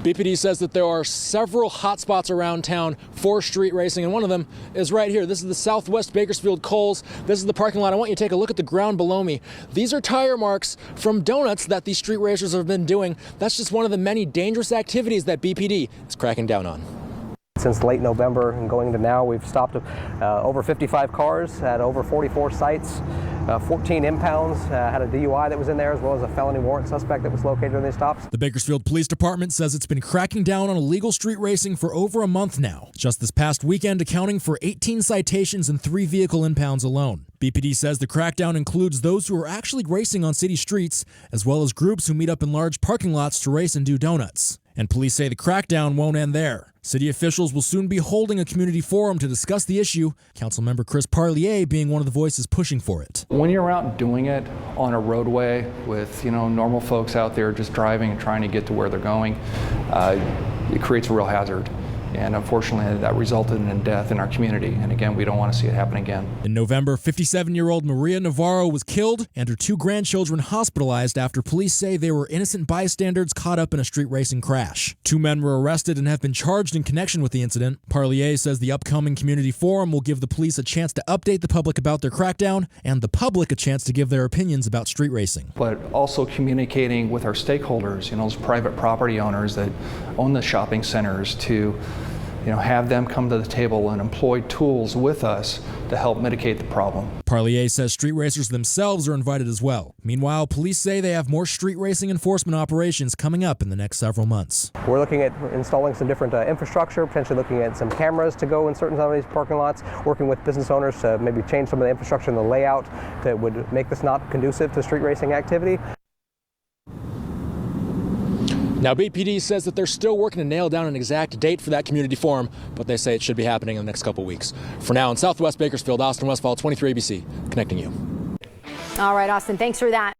BPD says that there are several hotspots around town for street racing, and one of them is right here. This is the Southwest Bakersfield Kohl's. This is the parking lot. I want you to take a look at the ground below me. These are tire marks from donuts that these street racers have been doing. That's just one of the many dangerous activities that BPD is cracking down on. Since late November and going into now, we've stopped over 55 cars at over 44 sites, 14 impounds, had a DUI that was in there, as well as a felony warrant suspect that was located in these stops. The Bakersfield Police Department says it's been cracking down on illegal street racing for over a month now. Just this past weekend, accounting for 18 citations and 3 vehicle impounds alone. BPD says the crackdown includes those who are actually racing on city streets, as well as groups who meet up in large parking lots to race and do donuts. And police say the crackdown won't end there. City officials will soon be holding a community forum to discuss the issue, Councilmember Chris Parlier being one of the voices pushing for it. When you're out doing it on a roadway with normal folks out there just driving and trying to get to where they're going, it creates a real hazard. And unfortunately, that resulted in death in our community. And again, we don't want to see it happen again. In November, 57-year-old Maria Navarro was killed and her 2 grandchildren hospitalized after police say they were innocent bystanders caught up in a street racing crash. 2 men were arrested and have been charged in connection with the incident. Parlier says the upcoming community forum will give the police a chance to update the public about their crackdown and the public a chance to give their opinions about street racing. But also communicating with our stakeholders, those private property owners that own the shopping centers, to have them come to the table and employ tools with us to help mitigate the problem. Parlier says street racers themselves are invited as well. Meanwhile, police say they have more street racing enforcement operations coming up in the next several months. We're looking at installing some different infrastructure, potentially looking at some cameras to go in certain of these parking lots, working with business owners to maybe change some of the infrastructure and the layout that would make this not conducive to street racing activity. Now, BPD says that they're still working to nail down an exact date for that community forum, but they say it should be happening in the next couple weeks. For now, in Southwest Bakersfield, Austin Westfall, 23 ABC, connecting you. All right, Austin, thanks for that.